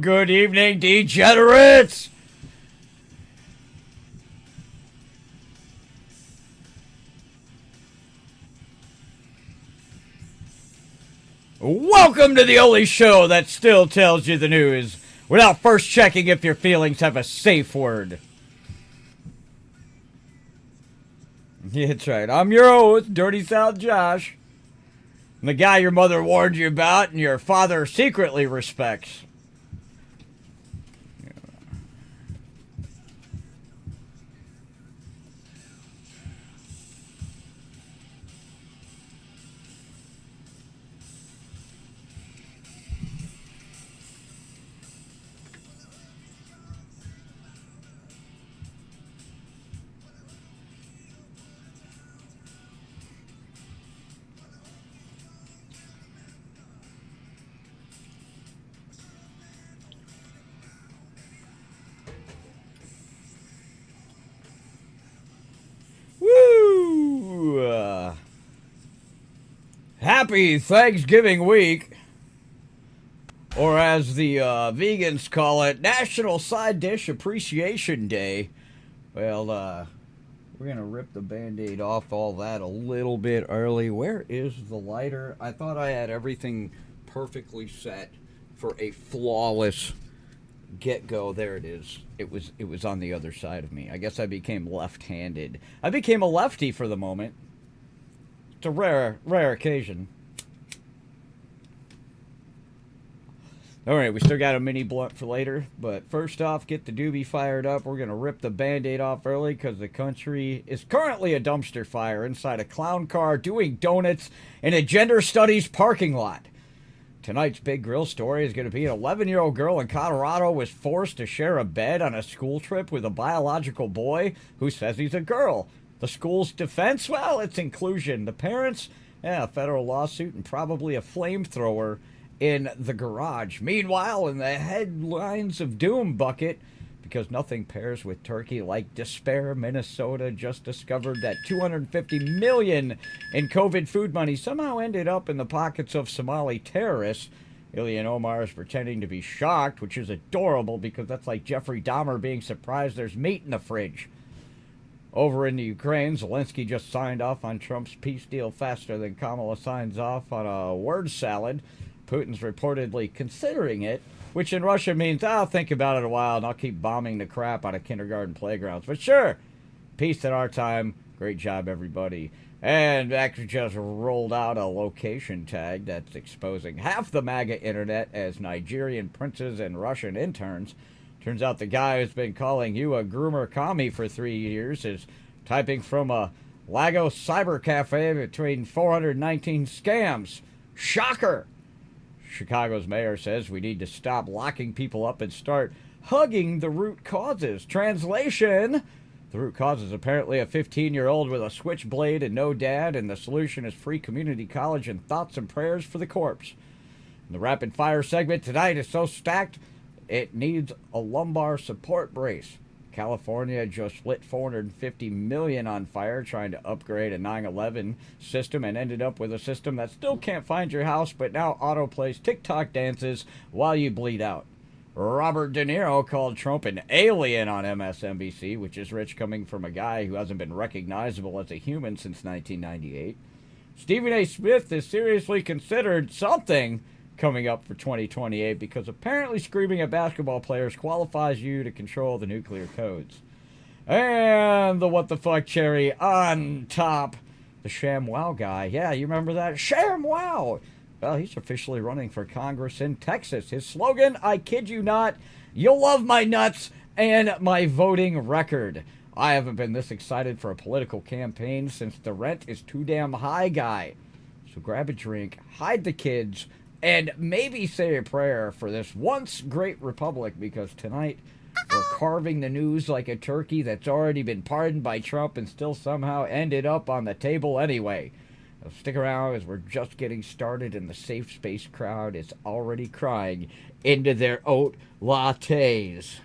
good evening, degenerates! Welcome to the only show that still tells you the news without first checking if your feelings have a safe word. Yeah, that's right. I'm your host, Dirty South Josh. I'm the guy your mother warned you about and your father secretly respects. Woo! Happy Thanksgiving week. Or as the vegans call it, National Side Dish Appreciation Day. Well, we're going to rip the Band-Aid off all that a little bit early. Where is the lighter? I thought I had everything perfectly set for a flawless get-go. There it is. It was on the other side of me. I guess I became left-handed. I became a lefty for the moment. It's a rare occasion. Alright, we still got a mini blunt for later, but first off, get the doobie fired up. We're going to rip the Band-Aid off early because the country is currently a dumpster fire inside a clown car doing donuts in a gender studies parking lot. Tonight's big grill story is going to be an 11-year-old girl in Colorado was forced to share a bed on a school trip with a biological boy who says he's a girl. The school's defense? Well, it's inclusion. The parents? A federal lawsuit and probably a flamethrower in the garage. Meanwhile, in the headlines of doom bucket, because nothing pairs with turkey like despair, Minnesota just discovered that $250 million in COVID food money somehow ended up in the pockets of Somali terrorists. Ilyan Omar is pretending to be shocked, which is adorable because that's like Jeffrey Dahmer being surprised there's meat in the fridge. Over in the Ukraine, Zelenskyy just signed off on Trump's peace deal faster than Kamala signs off on a word salad. Putin's reportedly considering it, which in Russian means, I'll think about it a while and I'll keep bombing the crap out of kindergarten playgrounds. But sure, peace in our time. Great job, everybody. And actually just rolled out a location tag that's exposing half the MAGA internet as Nigerian princes and Russian interns. Turns out the guy who's been calling you a groomer commie for 3 years is typing from a Lagos cyber cafe between 419 scams. Shocker! Chicago's mayor says we need to stop locking people up and start hugging the root causes. Translation: the root cause is apparently a 15-year-old with a switchblade and no dad, and the solution is free community college and thoughts and prayers for the corpse. And the rapid fire segment tonight is so stacked it needs a lumbar support brace. California just lit $450 million on fire trying to upgrade a 9/11 system and ended up with a system that still can't find your house but now autoplays TikTok dances while you bleed out. Robert De Niro called Trump an alien on MSNBC, which is rich coming from a guy who hasn't been recognizable as a human since 1998. Stephen A. Smith is seriously considered something coming up for 2028 because apparently screaming at basketball players qualifies you to control the nuclear codes. And the what the fuck cherry on top, the ShamWow guy. Yeah, you remember that? ShamWow! Well, he's officially running for Congress in Texas. His slogan, I kid you not, you'll love my nuts and my voting record. I haven't been this excited for a political campaign since the rent is too damn high guy. So grab a drink, hide the kids, and maybe say a prayer for this once great republic, because tonight we're carving the news like a turkey that's already been pardoned by Trump and still somehow ended up on the table anyway. Now stick around as we're just getting started and the safe space crowd is already crying into their oat lattes.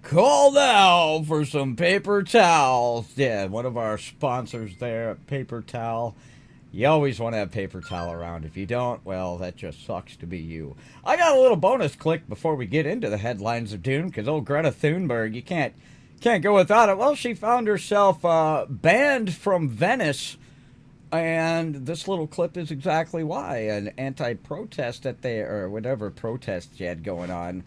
Call now for some paper towels. Yeah, one of our sponsors there at Paper Towel. You always want to have paper towel around. If you don't, well, that just sucks to be you. I got a little bonus click before we get into the headlines of doom, because old Greta Thunberg, you can't go without it. Well, she found herself banned from Venice, and this little clip is exactly why. An anti-protest that or whatever protest she had going on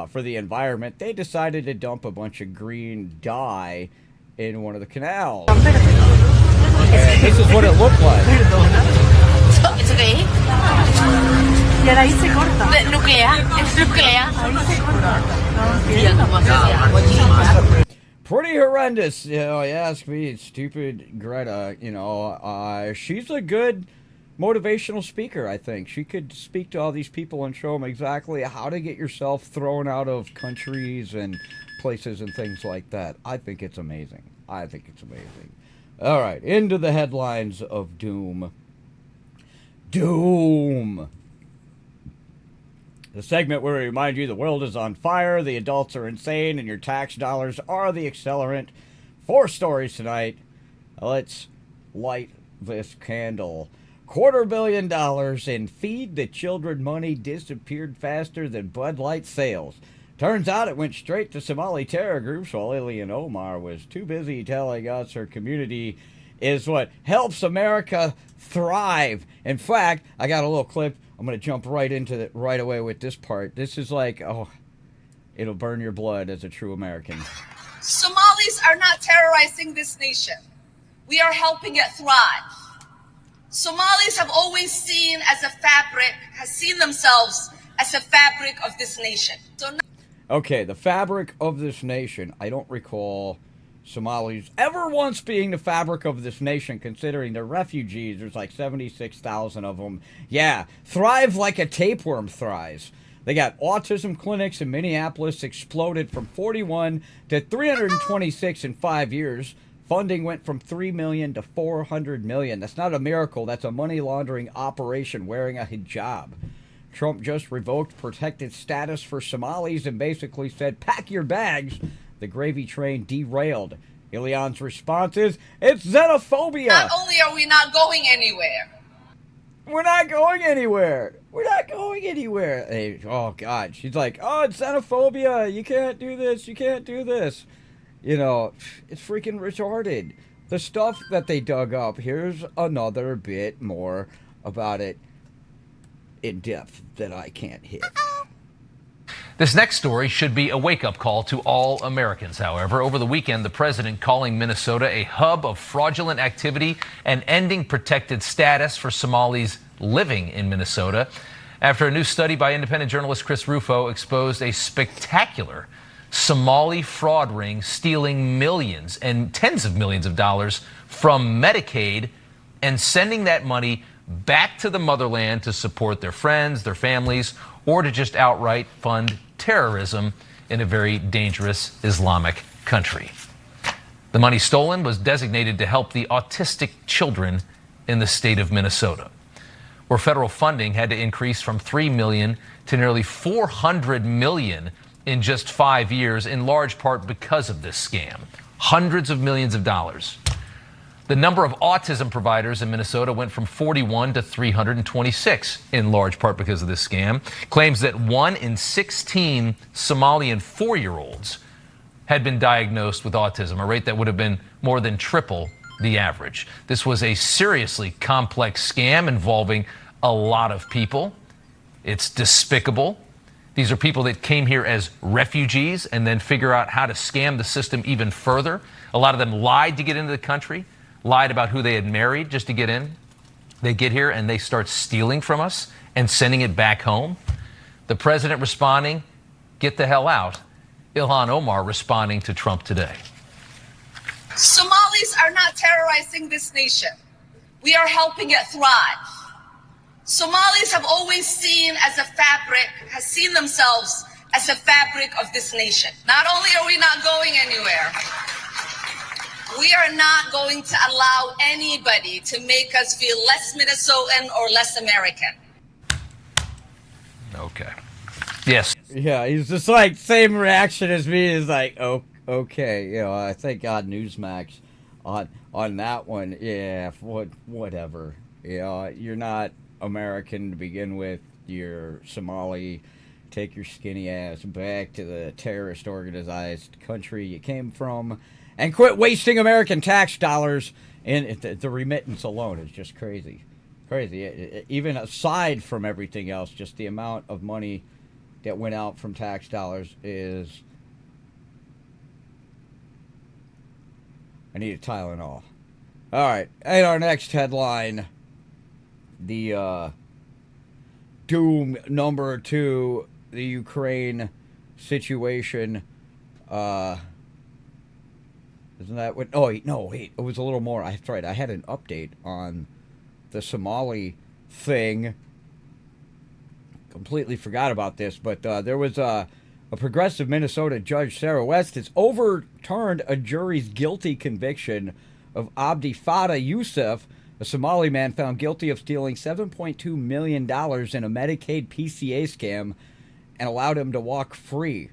for the environment, they decided to dump a bunch of green dye in one of the canals. And this is what it looked like. It's okay. Y ahí se corta. Nuclear. It's nuclear. Pretty horrendous, you know. You ask me, stupid Greta. You know, she's a good motivational speaker. I think she could speak to all these people and show them exactly how to get yourself thrown out of countries and places and things like that. I think it's amazing. I think it's amazing. All right, into the headlines of doom. Doom. The segment where we remind you the world is on fire, the adults are insane, and your tax dollars are the accelerant. 4 stories tonight. Let's light this candle. $250 million in Feed the Children money disappeared faster than Bud Light sales. Turns out it went straight to Somali terror groups while Ilhan Omar was too busy telling us her community is what helps America thrive. In fact, I got a little clip. I'm going to jump right into it right away with this part. This is like, oh, it'll burn your blood as a true American. Somalis are not terrorizing this nation. We are helping it thrive. Somalis have always seen themselves as a fabric of this nation. Okay, the fabric of this nation. I don't recall Somalis ever once being the fabric of this nation, considering they're refugees. There's like 76,000 of them. Yeah, thrive like a tapeworm thrives. They got autism clinics in Minneapolis exploded from 41 to 326 in 5 years. Funding went from $3 million to $400 million. That's not a miracle. That's a money laundering operation wearing a hijab. Trump just revoked protected status for Somalis and basically said, pack your bags. The gravy train derailed. Ilhan's response is, it's xenophobia. Not only are we not going anywhere. We're not going anywhere. We're not going anywhere. Hey, oh, God. She's like, oh, it's xenophobia. You can't do this. You can't do this. You know, it's freaking retarded. The stuff that they dug up, here's another bit more about it in depth that I can't hit. This next story should be a wake-up call to all Americans, however. Over the weekend, the president calling Minnesota a hub of fraudulent activity and ending protected status for Somalis living in Minnesota after a new study by independent journalist Chris Rufo exposed a spectacular Somali fraud ring stealing millions and tens of millions of dollars from Medicaid and sending that money back to the motherland to support their friends, their families, or to just outright fund terrorism in a very dangerous Islamic country. The money stolen was designated to help the autistic children in the state of Minnesota, where federal funding had to increase from $3 million to nearly $400 million in just 5 years, in large part because of this scam. Hundreds of millions of dollars. The number of autism providers in Minnesota went from 41 to 326, in large part because of this scam. Claims that 1 in 16 Somalian 4-year-olds had been diagnosed with autism, a rate that would have been more than triple the average. This was a seriously complex scam involving a lot of people. It's despicable. These are people that came here as refugees and then figure out how to scam the system even further. A lot of them lied to get into the country, lied about who they had married just to get in. They get here and they start stealing from us and sending it back home. The president responding, get the hell out. Ilhan Omar responding to Trump today. Somalis are not terrorizing this nation. We are helping it thrive. Somalis have always seen themselves as a fabric of this nation. Not only are we not going anywhere, we are not going to allow anybody to make us feel less Minnesotan or less American. Okay. Yes. Yeah, he's just like same reaction as me. Is like, oh, okay, I thank God Newsmax on that one. Yeah, whatever. You're not American to begin with. You're Somali. Take your skinny ass back to the terrorist organized country you came from, and quit wasting American tax dollars. And the remittance alone is just crazy. Even aside from everything else, just the amount of money that went out from tax dollars is... I need a Tylenol. All right, and our next headline, the doom number 2, the Ukraine situation. Isn't that what? Oh, no, wait, it was a little more. That's right, I had an update on the Somali thing. Completely forgot about this, but there was a progressive Minnesota judge, Sarah West, has overturned a jury's guilty conviction of Abdi Fattah Youssef, a Somali man found guilty of stealing $7.2 million in a Medicaid PCA scam, and allowed him to walk free.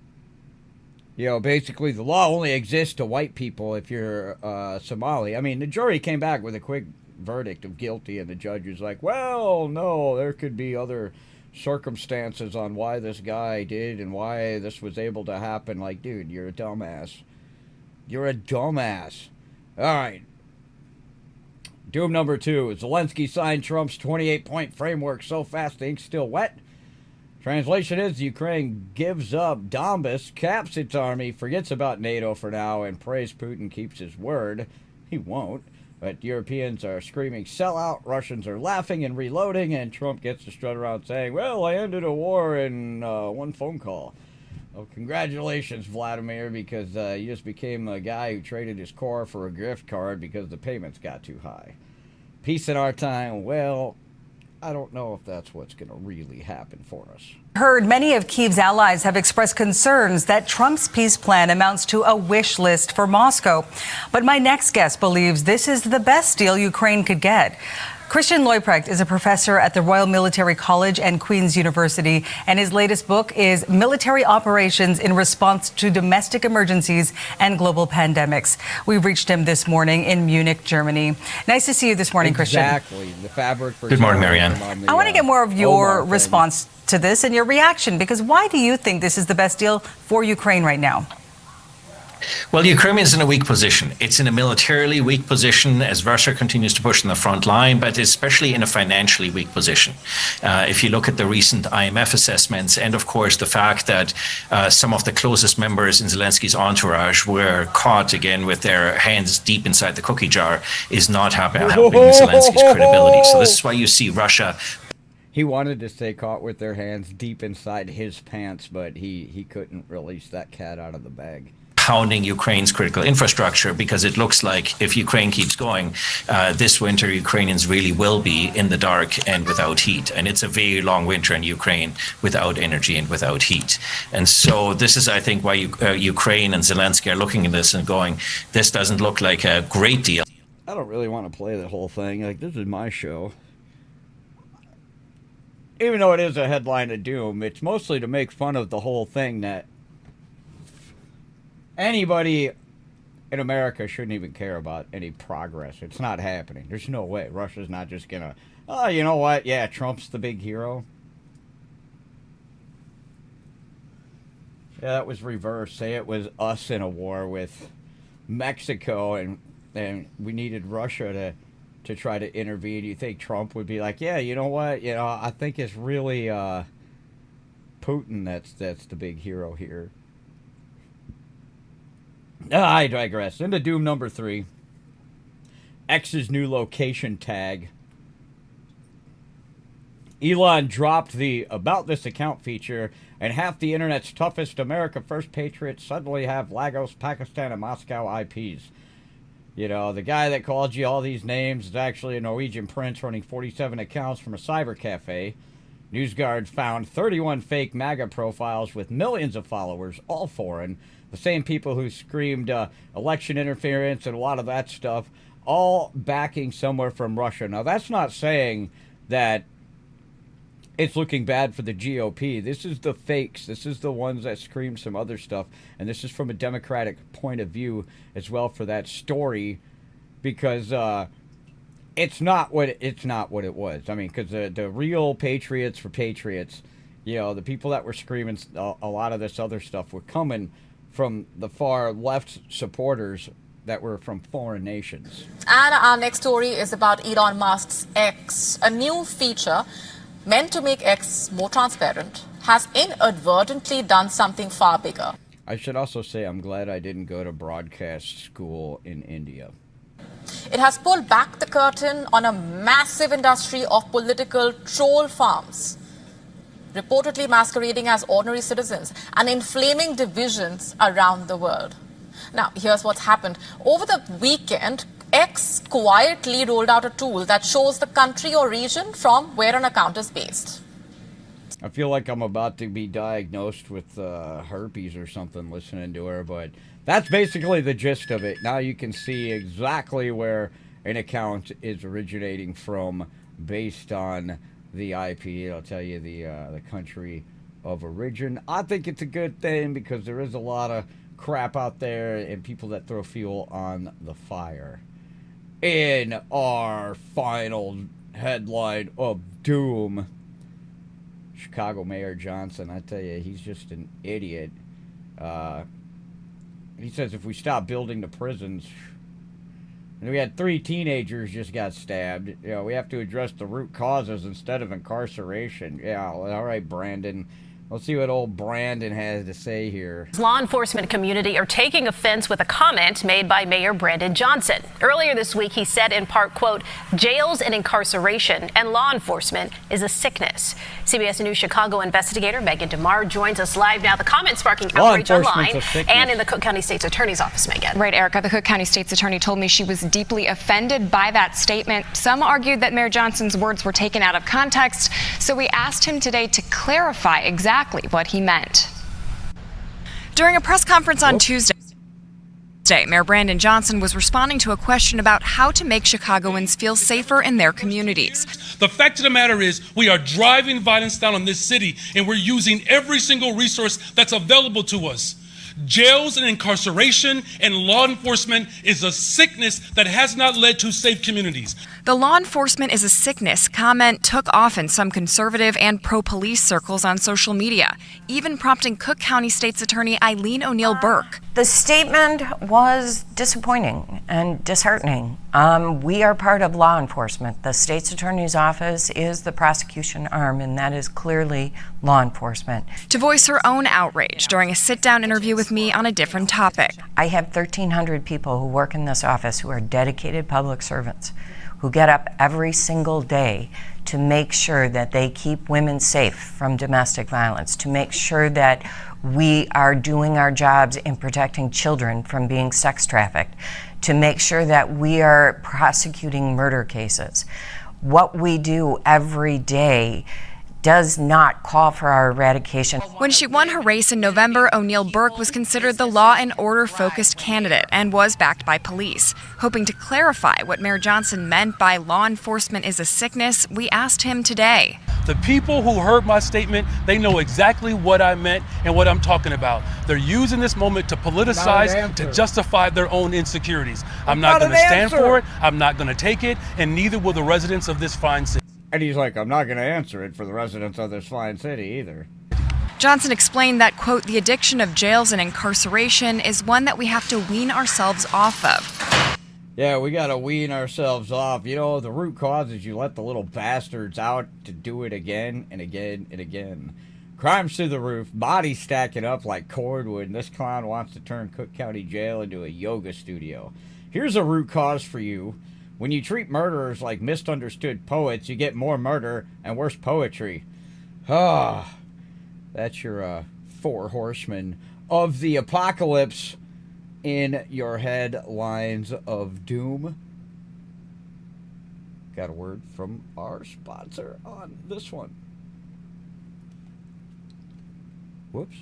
Basically, the law only exists to white people if you're Somali. I mean, the jury came back with a quick verdict of guilty, and the judge was like, well, no, there could be other circumstances on why this guy did and why this was able to happen. Like, dude, you're a dumbass. You're a dumbass. All right. Doom number 2. Zelenskyy signed Trump's 28-point framework so fast the ink's still wet. Translation is, Ukraine gives up Donbass, caps its army, forgets about NATO for now, and prays Putin keeps his word. He won't. But Europeans are screaming, sell out, Russians are laughing and reloading, and Trump gets to strut around saying, well, I ended a war in one phone call. Well, congratulations, Vladimir, because you just became a guy who traded his car for a gift card because the payments got too high. Peace in our time. Well, I don't know if that's what's going to really happen for us. Heard many of Kyiv's allies have expressed concerns that Trump's peace plan amounts to a wish list for Moscow. But my next guest believes this is the best deal Ukraine could get. Christian Leuprecht is a professor at the Royal Military College and Queen's University, and his latest book is Military Operations in Response to Domestic Emergencies and Global Pandemics. We reached him this morning in Munich, Germany. Nice to see you this morning, Christian. Exactly. The fabric for... Good morning, Marianne. I want to get more of your response to this and your reaction, because why do you think this is the best deal for Ukraine right now? Well, Ukraine is in a weak position. It's in a militarily weak position as Russia continues to push in the front line, but especially in a financially weak position. If you look at the recent IMF assessments, and of course the fact that some of the closest members in Zelensky's entourage were caught again with their hands deep inside the cookie jar, is not helping Zelensky's credibility. So this is why you see Russia... He wanted to stay caught with their hands deep inside his pants, but he couldn't release that cat out of the bag. Pounding Ukraine's critical infrastructure, because it looks like if Ukraine keeps going, this winter Ukrainians really will be in the dark and without heat. And it's a very long winter in Ukraine without energy and without heat. And so this is, I think, why Ukraine and Zelenskyy are looking at this and going, this doesn't look like a great deal. I don't really want to play the whole thing. Like, this is my show. Even though it is a headline of doom, it's mostly to make fun of the whole thing that anybody in America shouldn't even care about any progress. It's not happening. There's no way. Russia's not just gonna, oh, you know what? Yeah, Trump's the big hero. Yeah, that was reversed. Say it was us in a war with Mexico, and we needed Russia to try to intervene. You think Trump would be like, yeah, you know what? I think it's really Putin that's the big hero here. I digress. Into doom number 3. X's new location tag. Elon dropped the About This Account feature, and half the internet's toughest America First patriots suddenly have Lagos, Pakistan, and Moscow IPs. The guy that called you all these names is actually a Norwegian prince running 47 accounts from a cyber cafe. NewsGuard found 31 fake MAGA profiles with millions of followers, all foreign. The same people who screamed election interference and a lot of that stuff, all backing somewhere from Russia. Now, that's not saying that it's looking bad for the GOP. This is the fakes. This is the ones that scream some other stuff. And this is from a Democratic point of view as well for that story, because it's not what it was. I mean, because the real patriots for patriots, you know, the people that were screaming a lot of this other stuff were coming from the far left supporters that were from foreign nations. And our next story is about Elon Musk's X. A new feature meant to make X more transparent has inadvertently done something far bigger. I should also say I'm glad I didn't go to broadcast school in India. It has pulled back the curtain on a massive industry of political troll farms, reportedly masquerading as ordinary citizens and inflaming divisions around the world. Now, here's what's happened. Over the weekend, X quietly rolled out a tool that shows the country or region from where an account is based. I feel like I'm about to be diagnosed with herpes or something listening to her, but that's basically the gist of it. Now you can see exactly where an account is originating from based on the IP. It'll tell you the country of origin. I think it's a good thing because there is a lot of crap out there and people that throw fuel on the fire. In our final headline of doom, Chicago Mayor Johnson, I tell you, he's just an idiot. He says if we stop building the prisons, and we had 3 teenagers just got stabbed, you know, we have to address the root causes instead of incarceration. Yeah, all right, Brandon. Let's see what old Brandon has to say here. Law enforcement community are taking offense with a comment made by Mayor Brandon Johnson. Earlier this week, he said in part, quote, jails and incarceration and law enforcement is a sickness. CBS News Chicago investigator Megan DeMar joins us live now. The comment sparking outrage online and in the Cook County State's Attorney's Office, Megan. Right, Erica. The Cook County State's Attorney told me she was deeply offended by that statement. Some argued that Mayor Johnson's words were taken out of context, so we asked him today to clarify exactly what he meant. During a press conference on Tuesday, Mayor Brandon Johnson was responding to a question about how to make Chicagoans feel safer in their communities. The fact of the matter is we are driving violence down on this city, and we're using every single resource that's available to us. Jails and incarceration and law enforcement is a sickness that has not led to safe communities. The law enforcement is a sickness comment took off in some conservative and pro-police circles on social media, even prompting Cook County State's Attorney Eileen O'Neill Burke. The statement was disappointing and disheartening. We are part of law enforcement. The state's attorney's office is the prosecution arm, and that is clearly law enforcement. To voice her own outrage during a sit-down interview with me on a different topic. I have 1,300 people who work in this office who are dedicated public servants, who get up every single day to make sure that they keep women safe from domestic violence, to make sure that we are doing our jobs in protecting children from being sex trafficked, to make sure that we are prosecuting murder cases. What we do every day does not call for our eradication. When she won her race in November, O'Neill Burke was considered the law and order focused candidate and was backed by police. Hoping to clarify what Mayor Johnson meant by law enforcement is a sickness, we asked him today. The people who heard my statement, they know exactly what I meant and what I'm talking about. They're using this moment to politicize, to justify their own insecurities. I'm not going to stand for it, I'm not going to take it, and neither will the residents of this fine city. And he's like, I'm not going to answer it for the residents of this fine city either. Johnson explained that, quote, the addiction of jails and incarceration is one that we have to wean ourselves off of. Yeah, we got to wean ourselves off. You know, the root cause is you let the little bastards out to do it again and again and again. Crimes through the roof, bodies stacking up like cordwood, and this clown wants to turn Cook County Jail into a yoga studio. Here's a root cause for you. When you treat murderers like misunderstood poets, you get more murder and worse poetry. Ah, that's your 4 horsemen of the apocalypse in your headlines of doom. Got a word from our sponsor on this one. Whoops.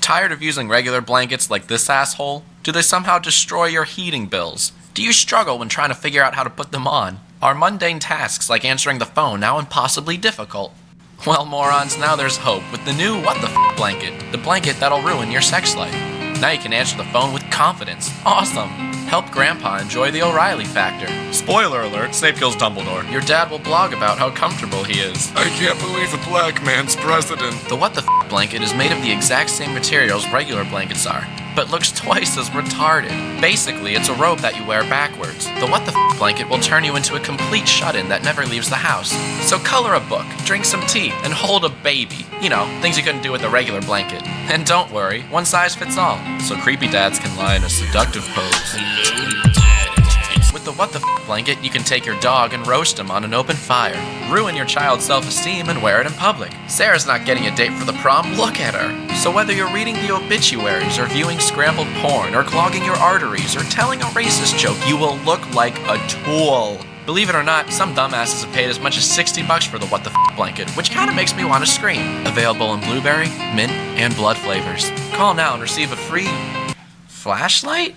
Tired of using regular blankets like this asshole? Do they somehow destroy your heating bills? Do you struggle when trying to figure out how to put them on? Are mundane tasks like answering the phone now impossibly difficult? Well, morons, now there's hope with the new What the F blanket. The blanket that'll ruin your sex life. Now you can answer the phone with confidence. Awesome! Help Grandpa enjoy the O'Reilly factor. Spoiler alert, Snape kills Dumbledore. Your dad will blog about how comfortable he is. I can't believe a black man's president. The What the F blanket is made of the exact same materials regular blankets are, but looks twice as retarded. Basically, it's a robe that you wear backwards. The What the F blanket will turn you into a complete shut-in that never leaves the house. So color a book, drink some tea, and hold a baby. You know, things you couldn't do with a regular blanket. And don't worry, one size fits all, so creepy dads can lie in a seductive pose. With the What the F blanket, you can take your dog and roast him on an open fire, ruin your child's self-esteem, and wear it in public. Sarah's not getting a date for the prom, look at her. So whether you're reading the obituaries, or viewing scrambled porn, or clogging your arteries, or telling a racist joke, you will look like a tool. Believe it or not, some dumbasses have paid as much as $60 for the What the F blanket, which kinda makes me want to scream. Available in blueberry, mint, and blood flavors. Call now and receive a free flashlight?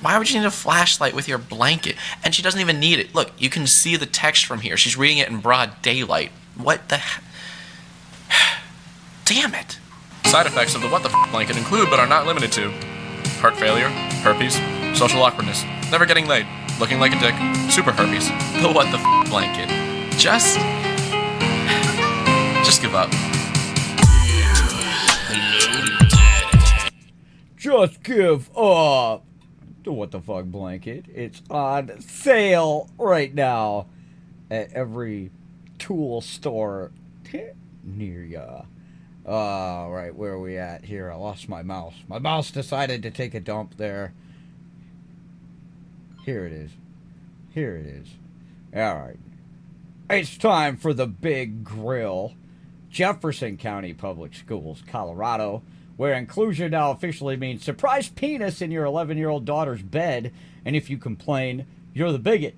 Why would you need a flashlight with your blanket? And she doesn't even need it. Look, you can see the text from here. She's reading it in broad daylight. What the Damn it. Side effects of the What the F blanket include, but are not limited to, heart failure, herpes, social awkwardness, never getting laid, looking like a dick, super herpes. The What the F blanket. Just give up. Just give up. The What the Fuck blanket. It's on sale right now at every tool store near ya. Right, where are we at here? I lost my mouse. My mouse decided to take a dump there. Here it is. Here it is. Alright. It's time for the big grill. Jefferson County Public Schools, Colorado, where inclusion now officially means surprise penis in your 11-year-old daughter's bed, and if you complain, you're the bigot.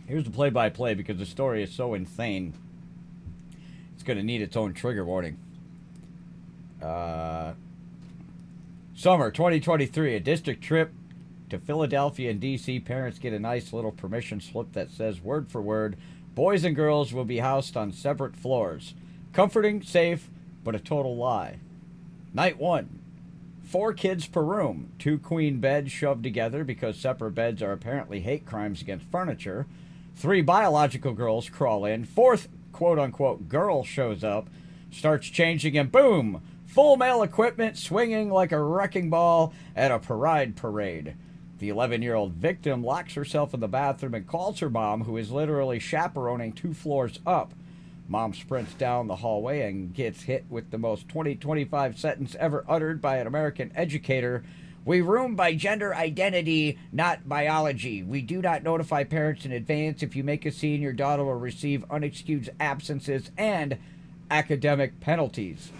Here's the play-by-play because the story is so insane. It's going to need its own trigger warning. Summer 2023, a district trip to Philadelphia and D.C. Parents get a nice little permission slip that says, word for word, boys and girls will be housed on separate floors. Comforting, safe, but a total lie. Night 1. 4 kids per room. 2 queen beds shoved together because separate beds are apparently hate crimes against furniture. 3 biological girls crawl in. 4th quote-unquote girl shows up, starts changing, and boom! Full male equipment swinging like a wrecking ball at a parade. The 11-year-old victim locks herself in the bathroom and calls her mom, who is literally chaperoning 2 floors up. Mom sprints down the hallway and gets hit with the most 2025 sentence ever uttered by an American educator. We room by gender identity, not biology. We do not notify parents in advance. If you make a scene, your daughter will receive unexcused absences and academic penalties.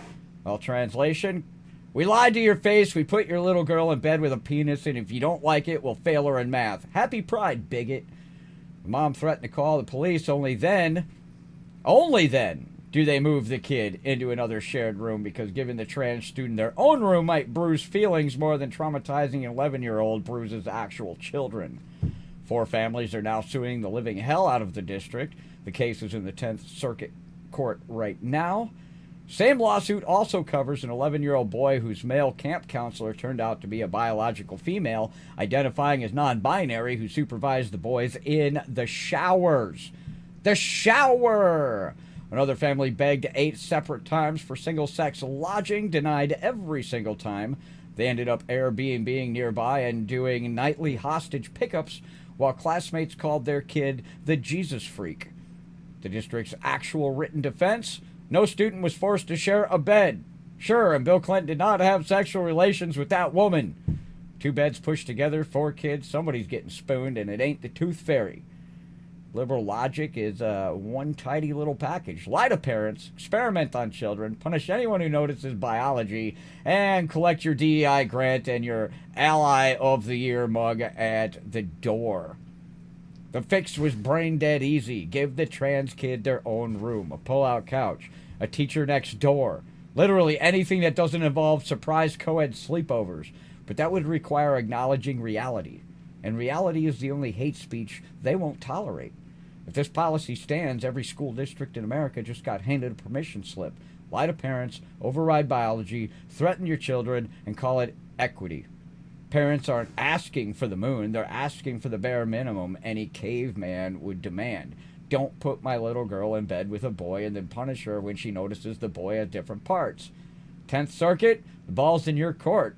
Well, translation, we lied to your face. We put your little girl in bed with a penis, and if you don't like it, we'll fail her in math. Happy Pride, bigot. The mom threatened to call the police. Only then do they move the kid into another shared room, because giving the trans student their own room might bruise feelings more than traumatizing an 11-year-old bruises actual children. 4 families are now suing the living hell out of the district. The case is in the 10th Circuit Court right now. Same lawsuit also covers an 11-year-old boy whose male camp counselor turned out to be a biological female, identifying as non-binary, who supervised the boys in the showers. The shower! Another family begged 8 separate times for single-sex lodging, denied every single time. They ended up Airbnb-ing nearby and doing nightly hostage pickups while classmates called their kid the Jesus freak. The district's actual written defense: no student was forced to share a bed. Sure, and Bill Clinton did not have sexual relations with that woman. 2 beds pushed together, 4 kids, somebody's getting spooned, and it ain't the tooth fairy. Liberal logic is one tidy little package. Lie to parents, experiment on children, punish anyone who notices biology, and collect your DEI grant and your Ally of the Year mug at the door. The fix was brain dead easy. Give the trans kid their own room, a pull-out couch, a teacher next door. Literally anything that doesn't involve surprise co-ed sleepovers. But that would require acknowledging reality. And reality is the only hate speech they won't tolerate. If this policy stands, every school district in America just got handed a permission slip. Lie to parents, override biology, threaten your children, and call it equity. Parents aren't asking for the moon. They're asking for the bare minimum any caveman would demand. Don't put my little girl in bed with a boy and then punish her when she notices the boy at different parts. 10th Circuit, the ball's in your court.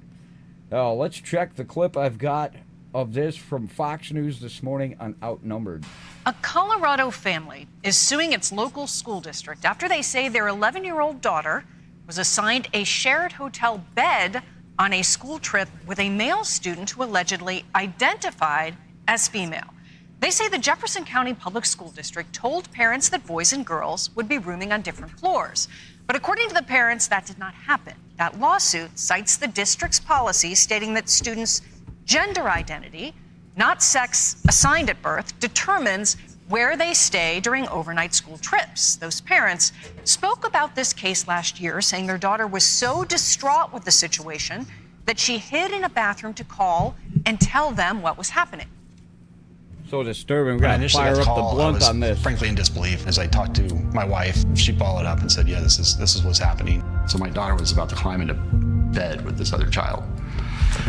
Oh, let's check the clip I've got of this from Fox News this morning on Outnumbered. A Colorado family is suing its local school district after they say their 11-year-old daughter was assigned a shared hotel bed on a school trip with a male student who allegedly identified as female. They say the Jefferson County Public School District told parents that boys and girls would be rooming on different floors. But according to the parents, that did not happen. That lawsuit cites the district's policy stating that students' gender identity, not sex assigned at birth, determines where they stay during overnight school trips. Those parents spoke about this case last year, saying their daughter was so distraught with the situation that she hid in a bathroom to call and tell them what was happening. So disturbing. We're going to fire up the blunt on this. Frankly, in disbelief. As I talked to my wife, she followed up and said, yeah, this is what's happening. So my daughter was about to climb into bed with this other child.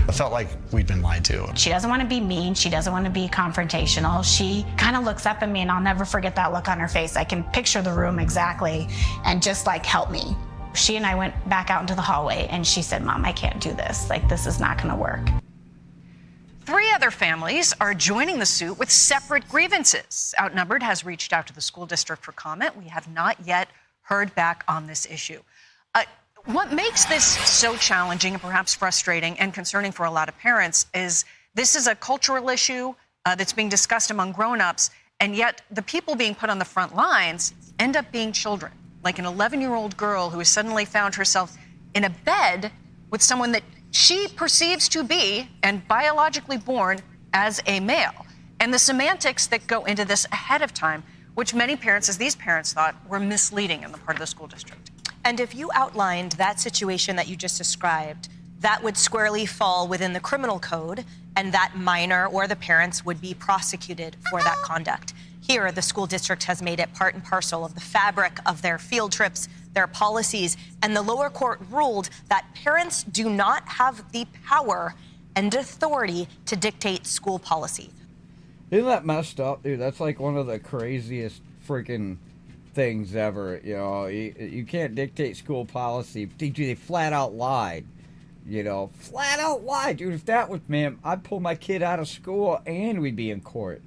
I felt like we'd been lied to. She doesn't want to be mean. She doesn't want to be confrontational. She kind of looks up at me, and I'll never forget that look on her face. I can picture the room exactly, and just like, help me. She and I went back out into the hallway, and she said, Mom, I can't do this. Like, this is not going to work. 3 other families are joining the suit with separate grievances. Outnumbered has reached out to the school district for comment. We have not yet heard back on this issue. What makes this so challenging and perhaps frustrating and concerning for a lot of parents is this is a cultural issue that's being discussed among grown-ups, and yet the people being put on the front lines end up being children, like an 11-year-old girl who has suddenly found herself in a bed with someone that she perceives to be and biologically born as a male. And the semantics that go into this ahead of time, which many parents, as these parents thought, were misleading on the part of the school district. And if you outlined that situation that you just described, that would squarely fall within the criminal code, and that minor or the parents would be prosecuted for that conduct. Here, the school district has made it part and parcel of the fabric of their field trips, their policies, and the lower court ruled that parents do not have the power and authority to dictate school policy. Isn't that messed up, dude? That's like one of the craziest freaking things ever. You know, you can't dictate school policy. They flat out lied. You know, flat out lied, dude. If that was me, I'd pull my kid out of school and we'd be in court.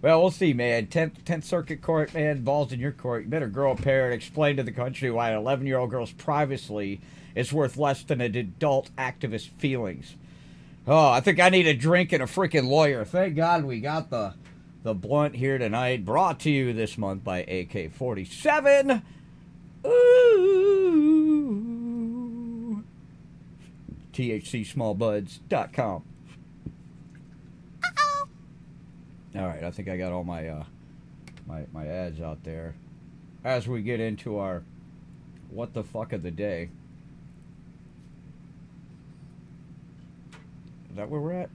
Well, we'll see, man. 10th Circuit Court, man, balls in your court. You better grow a pair and explain to the country why an 11-year-old girl's privacy is worth less than an adult activist's feelings. Oh, I think I need a drink and a freaking lawyer. Thank God we got the blunt here tonight. Brought to you this month by AK-47. Ooh. THCSmallbuds.com. All right, I think I got all my my ads out there. As we get into our what the fuck of the day. Is that where we're at?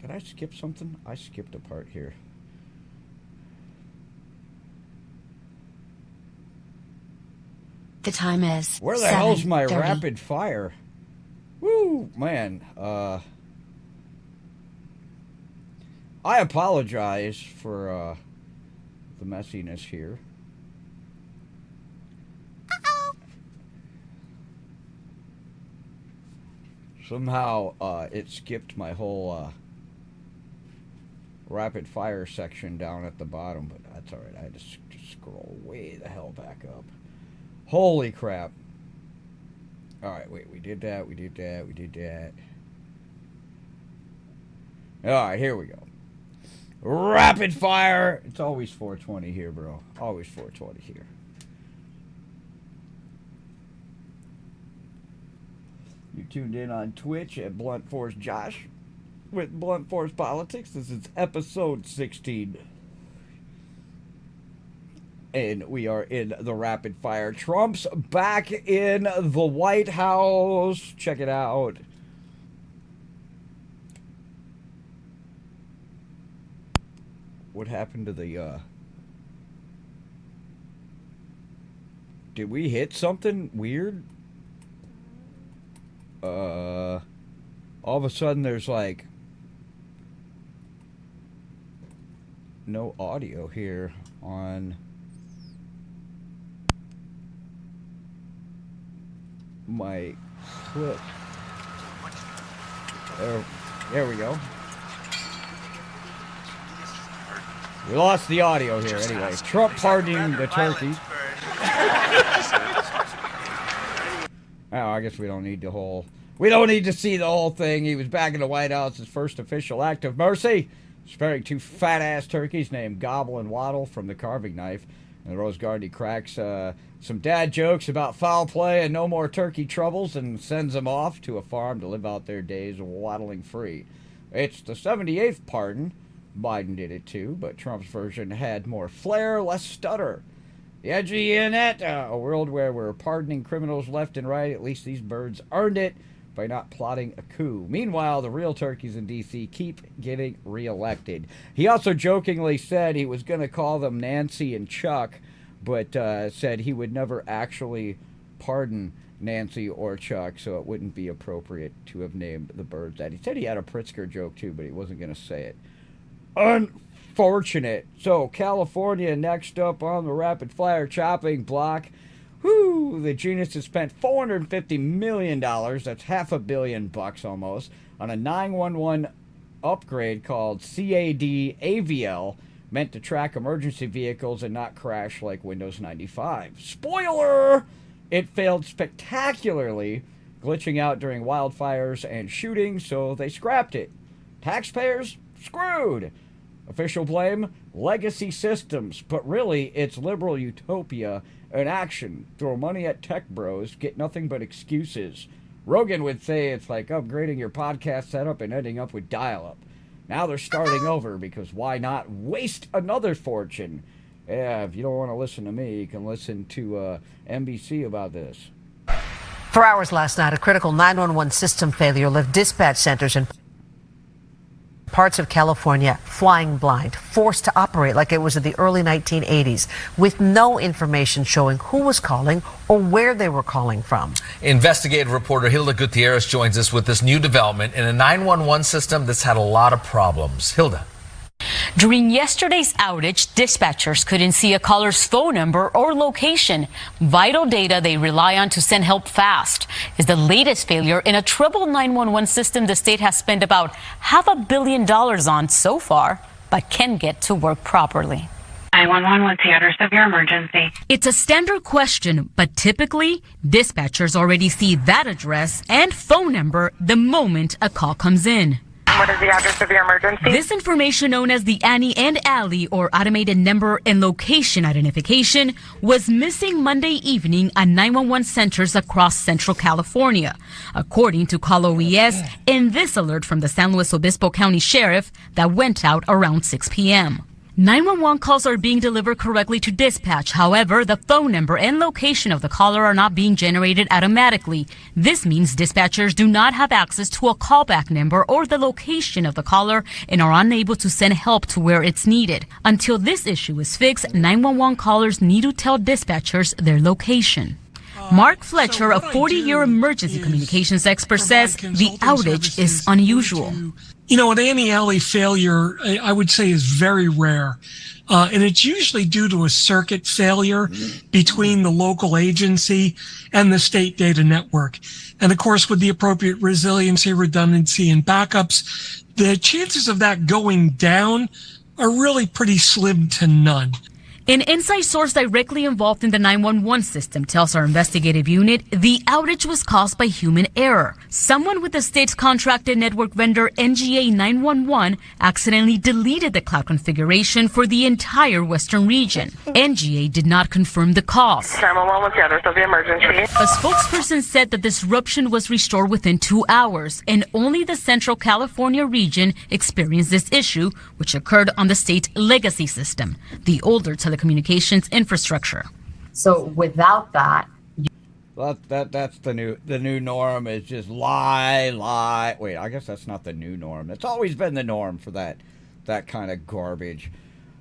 Did I skip something? I skipped a part here. The time is Where the hell's my rapid fire? Woo, man. I apologize for the messiness here. Somehow it skipped my whole rapid fire section down at the bottom, but that's all right. I had to just scroll way the hell back up. Holy crap. All right, wait, we did that. All right, here we go. Rapid fire. It's always 420 here, bro. Always 420 here. You tuned in on Twitch at Blunt Force Josh with Blunt Force Politics. This is episode 16. And we are in the rapid fire. Trump's back in the White House. Check it out. What happened to the, Did we hit something weird? All of a sudden there's like no audio here on my clip. There we go. We lost the audio here anyway. Trump pardoning the turkeys. Oh, I guess we don't need the whole... We don't need to see the whole thing. He was back in the White House, his first official act of mercy, sparing two fat-ass turkeys named Gobble and Waddle from the carving knife. And the Rose Garden, he cracks some dad jokes about foul play and no more turkey troubles and sends them off to a farm to live out their days waddling free. It's the 78th pardon. Biden did it too, but Trump's version had more flair, less stutter. The edgy in it, a world where we're pardoning criminals left and right. At least these birds earned it by not plotting a coup. Meanwhile, the real turkeys in D.C. keep getting reelected. He also jokingly said he was going to call them Nancy and Chuck, but said he would never actually pardon Nancy or Chuck, so it wouldn't be appropriate to have named the birds that. He said he had a Pritzker joke too, but he wasn't going to say it. Unfortunate. So, California next up on the rapid fire chopping block. Whoo! The genius has spent $450 million, that's $500 million almost, on a 911 upgrade called CAD AVL, meant to track emergency vehicles and not crash like Windows 95. Spoiler! It failed spectacularly, glitching out during wildfires and shootings, so they scrapped it. Taxpayers? Screwed! Official blame? Legacy systems. But really, it's liberal utopia in action. Throw money at tech bros, get nothing but excuses. Rogan would say it's like upgrading your podcast setup and ending up with dial-up. Now they're starting over because why not waste another fortune? Yeah, if you don't want to listen to me, you can listen to NBC about this. For hours last night, a critical 911 system failure left dispatch centers in parts of California flying blind, forced to operate like it was in the early 1980s, with no information showing who was calling or where they were calling from. Investigative reporter Hilda Gutierrez joins us with this new development in a 911 system that's had a lot of problems. Hilda. During yesterday's outage, dispatchers couldn't see a caller's phone number or location. Vital data they rely on to send help fast is the latest failure in a troubled 911 system the state has spent about $500 million on so far, but can get to work properly. 911, what's the address of your emergency? It's a standard question, but typically, dispatchers already see that address and phone number the moment a call comes in. What is the address of your emergency? This information, known as the Annie and Allie, or automated number and location identification, was missing Monday evening at 911 centers across Central California, according to Call OES in this alert from the San Luis Obispo County Sheriff that went out around 6 p.m. 911 calls are being delivered correctly to dispatch. However, the phone number and location of the caller are not being generated automatically. This means dispatchers do not have access to a callback number or the location of the caller and are unable to send help to where it's needed. Until this issue is fixed, 911 callers need to tell dispatchers their location. Mark Fletcher, a 40-year emergency communications expert, says the outage is unusual. You know, an Annie Alley failure, I would say, is very rare. And it's usually due to a circuit failure between the local agency and the state data network. And of course, with the appropriate resiliency, redundancy, and backups, the chances of that going down are really pretty slim to none. An inside source directly involved in the 911 system tells our investigative unit the outage was caused by human error. Someone with the state's contracted network vendor NGA 911 accidentally deleted the cloud configuration for the entire western region. NGA did not confirm the cause. 911, what's the address of the emergency? A spokesperson said the disruption was restored within 2 hours, and only the Central California region experienced this issue, which occurred on the state's legacy system, the older telecommunications infrastructure. So without that, that's the new norm is just lie. Wait, I guess that's not the new norm. It's always been the norm for that kind of garbage.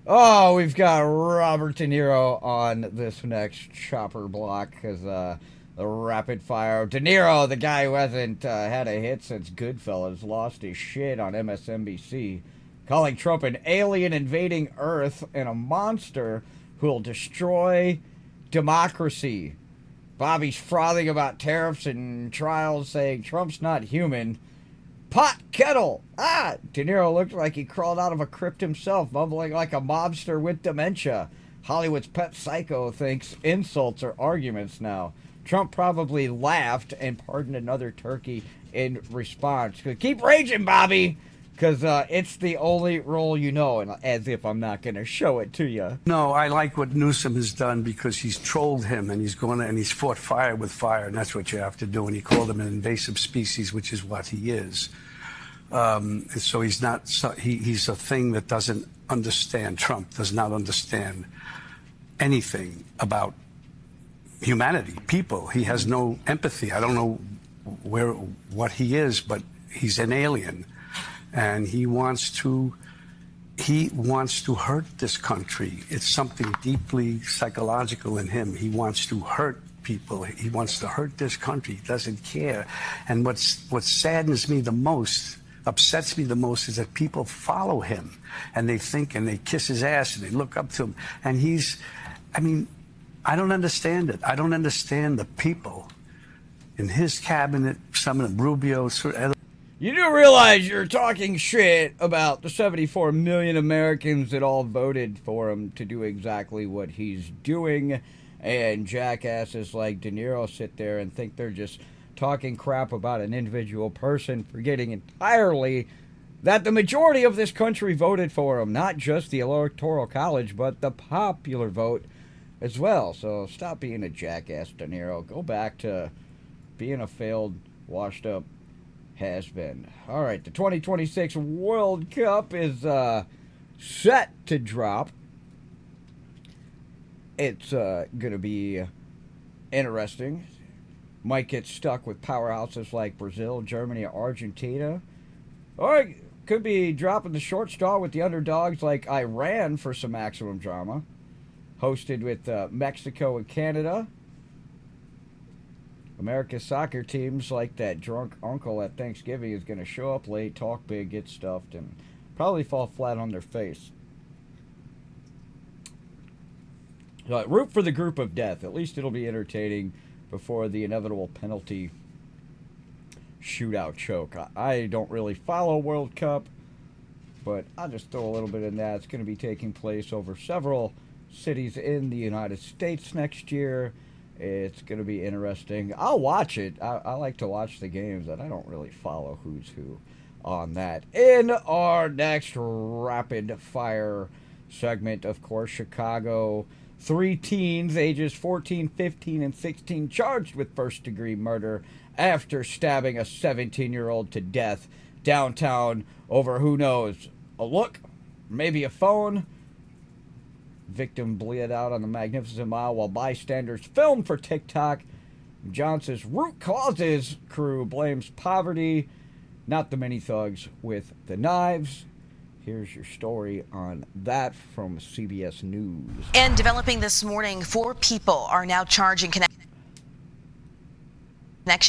Oh, we've got Robert De Niro on this next chopper block because the rapid fire. De Niro, the guy who hasn't had a hit since Goodfellas, lost his shit on MSNBC, calling Trump an alien invading Earth and a monster who'll destroy democracy. Bobby's frothing about tariffs and trials, saying Trump's not human. Pot kettle. De Niro looked like he crawled out of a crypt himself, mumbling like a mobster with dementia. Hollywood's pet psycho thinks insults are arguments now. Trump probably laughed and pardoned another turkey in response. Keep raging, Bobby, because it's the only role you know, and as if I'm not going to show it to you. No, I like what Newsom has done because he's trolled him and he's fought fire with fire, and that's what you have to do. And he called him an invasive species, which is what he is. So he's not. He's a thing that doesn't understand. Trump does not understand anything about humanity, people. He has no empathy. I don't know what he is, but he's an alien, and he wants to hurt this country. It's something deeply psychological in him. He wants to hurt people. He wants to hurt this country. He doesn't care. And what saddens me the most, upsets me the most, is that people follow him and they think and they kiss his ass and they look up to him. And I don't understand it. I don't understand the people in his cabinet, some of them, Rubio. You do realize you're talking shit about the 74 million Americans that all voted for him to do exactly what he's doing, and jackasses like De Niro sit there and think they're just talking crap about an individual person, forgetting entirely that the majority of this country voted for him, not just the Electoral College, but the popular vote as well. So stop being a jackass, De Niro. Go back to being a failed, washed-up has-been. All right, the 2026 World Cup is set to drop. It's going to be interesting. Might get stuck with powerhouses like Brazil, Germany, or Argentina. Or it could be dropping the short straw with the underdogs like Iran for some maximum drama. Hosted with Mexico and Canada. America's soccer teams, like that drunk uncle at Thanksgiving, is going to show up late, talk big, get stuffed, and probably fall flat on their face. Root for the group of death. At least it'll be entertaining before the inevitable penalty shootout choke. I don't really follow World Cup, but I'll just throw a little bit in that. It's going to be taking place over several cities in the United States next year. It's going to be interesting. I'll watch it. I like to watch the games, and I don't really follow who's who on that. In our next rapid fire segment, of course, Chicago. 3 teens, ages 14, 15, and 16, charged with first-degree murder after stabbing a 17-year-old to death downtown over, who knows, a look, maybe a phone. Victim bled out on the Magnificent Mile while bystanders filmed for TikTok. Johnson's Root Causes crew blames poverty, not the many thugs with the knives. Here's your story on that from CBS News. And developing this morning, 4 people are now charged in connection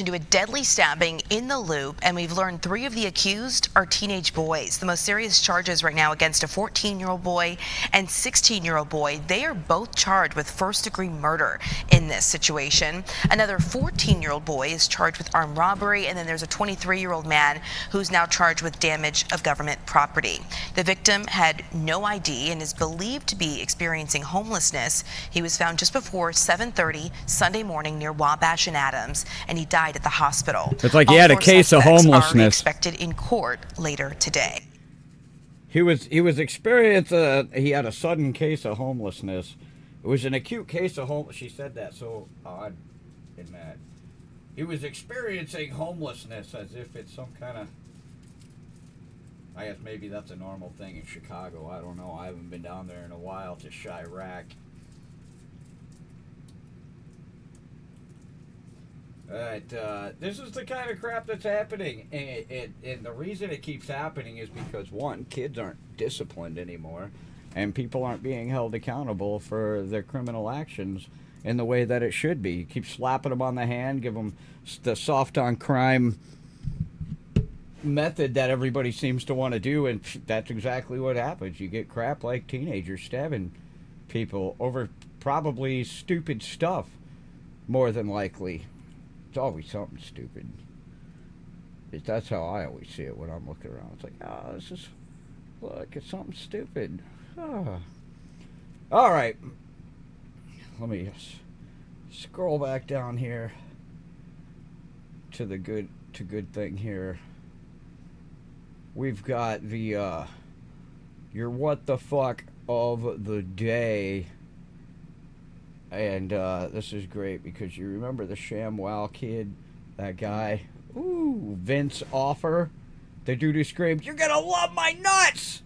to a deadly stabbing in the Loop, and we've learned 3 of the accused are teenage boys. The most serious charges right now against a 14-year-old boy and 16-year-old boy. They are both charged with first-degree murder in this situation. Another 14-year-old boy is charged with armed robbery, and then there's a 23-year-old man who's now charged with damage of government property. The victim had no ID and is believed to be experiencing homelessness. He was found just before 7:30 Sunday morning near Wabash and Adams, and he died at the hospital. It's like he had a case of homelessness. Are expected in court later today. He experiencing. He had a sudden case of homelessness. It was an acute case of homelessness. She said that so odd and mad. He was experiencing homelessness as if it's some kind of. I guess maybe that's a normal thing in Chicago. I don't know. I haven't been down there in a while to Chirac. Alright, this is the kind of crap that's happening, and the reason it keeps happening is because, one, kids aren't disciplined anymore, and people aren't being held accountable for their criminal actions in the way that it should be. You keep slapping them on the hand, give them the soft on crime method that everybody seems to want to do, and that's exactly what happens. You get crap like teenagers stabbing people over probably stupid stuff, more than likely. It's always something stupid. That's how I always see it when I'm looking around. It's like, oh, this is, look, it's something stupid. Oh. All right. Let me scroll back down here to the good thing here. We've got the your what the fuck of the day, and this is great because you remember the ShamWow kid, that guy. Ooh, Vince Offer, the dude who screamed, "You're gonna love my nuts,"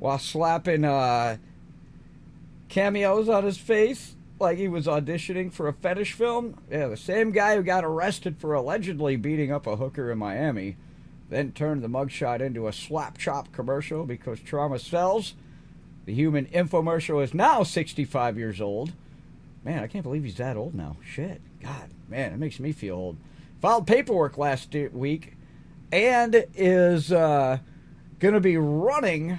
while slapping cameos on his face like he was auditioning for a fetish film. Yeah, the same guy who got arrested for allegedly beating up a hooker in Miami, then turned the mugshot into a slap chop commercial because trauma sells. The human infomercial is now 65 years old. Man, I can't believe he's that old now. Shit. God, man, it makes me feel old. Filed paperwork last week and is going to be running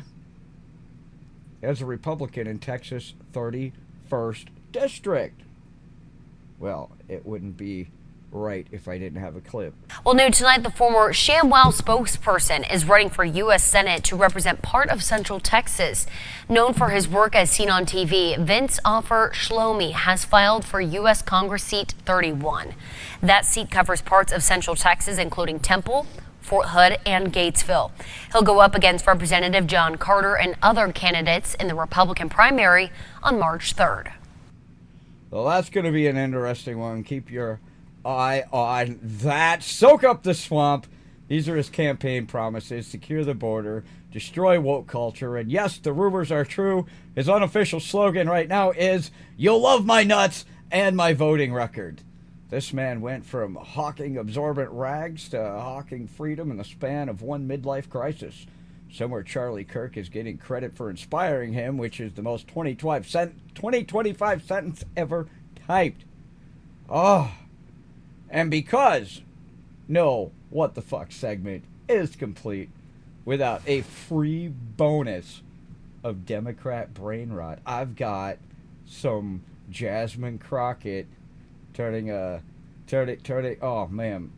as a Republican in Texas' 31st district. Well, it wouldn't be right if I didn't have a clip. Well, new tonight, the former ShamWow spokesperson is running for U.S. Senate to represent part of Central Texas. Known for his work as seen on TV, Vince Offer Shlomi has filed for U.S. Congress seat 31. That seat covers parts of Central Texas, including Temple, Fort Hood, and Gatesville. He'll go up against Representative John Carter and other candidates in the Republican primary on March 3rd. Well, that's going to be an interesting one. Keep your eye on that. Soak up the swamp. These are his campaign promises. Secure the border. Destroy woke culture. And yes, the rumors are true. His unofficial slogan right now is, "You'll love my nuts and my voting record." This man went from hawking absorbent rags to hawking freedom in the span of one midlife crisis. Somewhere Charlie Kirk is getting credit for inspiring him, which is the most 2025 sentence ever typed. Oh. And because no what the fuck segment is complete without a free bonus of Democrat brain rot, I've got some Jasmine Crockett turning, oh man,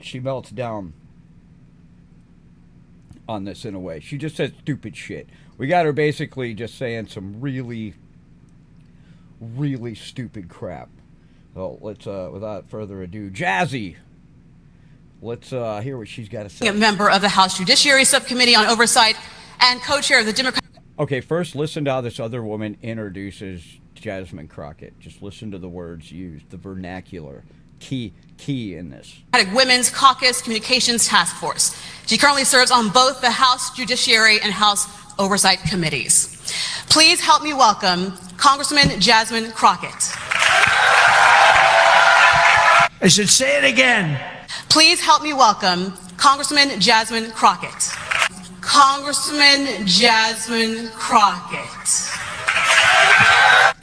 she melts down on this in a way. She just says stupid shit. We got her basically just saying some really, really stupid crap. So let's, without further ado, Jazzy, let's hear what she's got to say. A member of the House Judiciary Subcommittee on Oversight and co-chair of the Democratic... Okay, first listen to how this other woman introduces Jasmine Crockett. Just listen to the words used, the vernacular. Key in this. Women's Caucus Communications Task Force. She currently serves on both the House Judiciary and House Oversight Committees. Please help me welcome Congresswoman Jasmine Crockett. I should say it again. Please help me welcome Congresswoman Jasmine Crockett. Congresswoman Jasmine Crockett.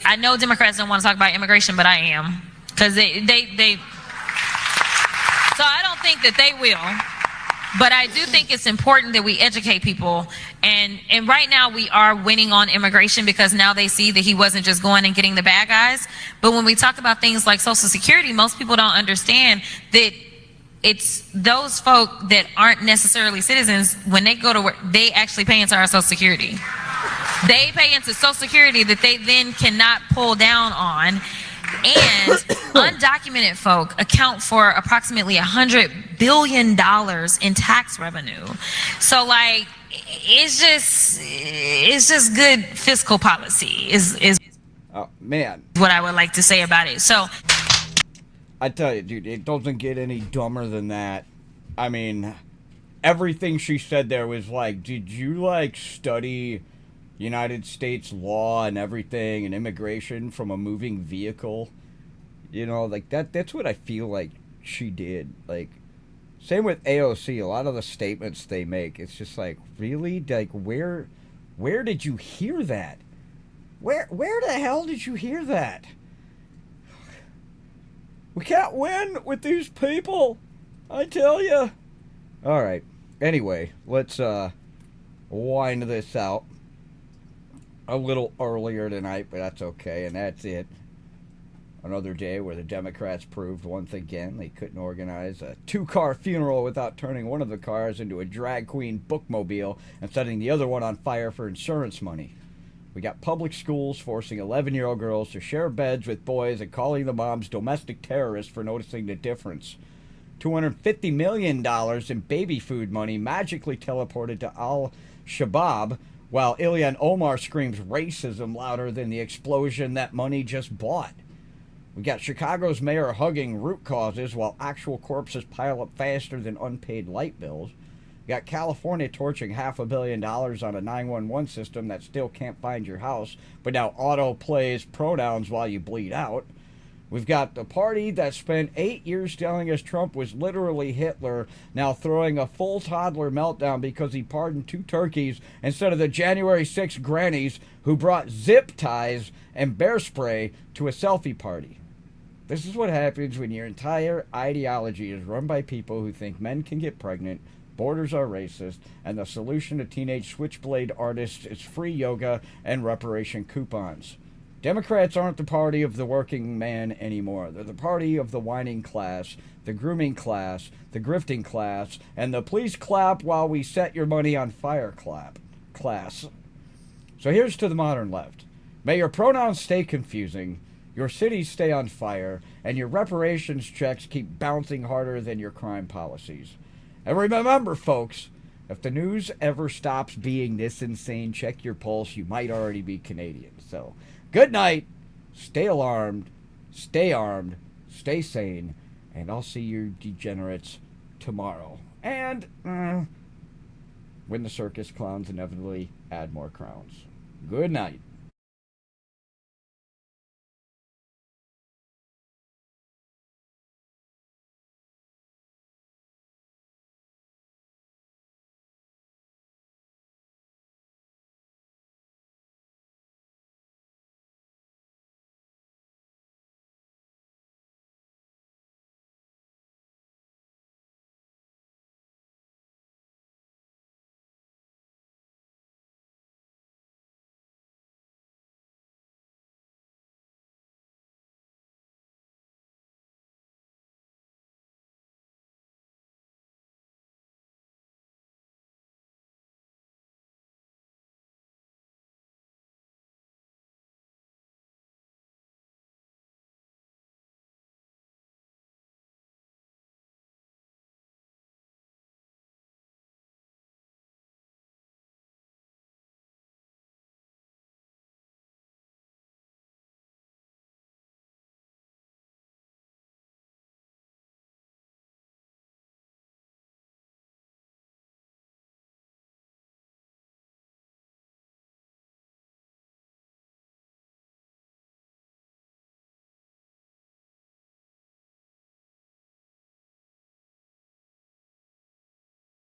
I know Democrats don't want to talk about immigration, but I am. Because they so I don't think that they will. But I do think it's important that we educate people. And right now we are winning on immigration because now they see that he wasn't just going and getting the bad guys. But when we talk about things like Social Security, most people don't understand that it's those folk that aren't necessarily citizens. When they go to work, they actually pay into our Social Security. They pay into Social Security that they then cannot pull down on. And undocumented folk account for approximately $100 billion in tax revenue. So like, it's just good fiscal policy is oh man, what I would like to say about it. So I tell you, dude, it doesn't get any dumber than that. I mean, everything she said there was like, did you like study United States law and everything and immigration from a moving vehicle? You know, like that's what I feel like she did. Like, same with AOC. A lot of the statements they make, it's just like, really? Like, where Where did you hear that? Where the hell did you hear that? We can't win with these people, I tell you. All right. Anyway, let's wind this out a little earlier tonight, but that's okay, and that's it. Another day where the Democrats proved once again they couldn't organize a 2-car funeral without turning one of the cars into a drag queen bookmobile and setting the other one on fire for insurance money. We got public schools forcing 11-year-old girls to share beds with boys and calling the moms domestic terrorists for noticing the difference. $250 million in baby food money magically teleported to Al-Shabaab, while Ilhan Omar screams racism louder than the explosion that money just bought. We got Chicago's mayor hugging root causes while actual corpses pile up faster than unpaid light bills. We got California torching $500 million on a 911 system that still can't find your house, but now auto plays pronouns while you bleed out. We've got the party that spent 8 years telling us Trump was literally Hitler now throwing a full toddler meltdown because he pardoned 2 turkeys instead of the January 6th grannies who brought zip ties and bear spray to a selfie party. This is what happens when your entire ideology is run by people who think men can get pregnant, borders are racist, and the solution to teenage switchblade artists is free yoga and reparation coupons. Democrats aren't the party of the working man anymore. They're the party of the whining class, the grooming class, the grifting class, and the please clap while we set your money on fire class. So here's to the modern left. May your pronouns stay confusing, your cities stay on fire, and your reparations checks keep bouncing harder than your crime policies. And remember, folks, if the news ever stops being this insane, check your pulse. You might already be Canadian. So, good night. Stay alarmed. Stay armed. Stay sane. And I'll see you degenerates tomorrow. And when the circus clowns inevitably add more crowns. Good night.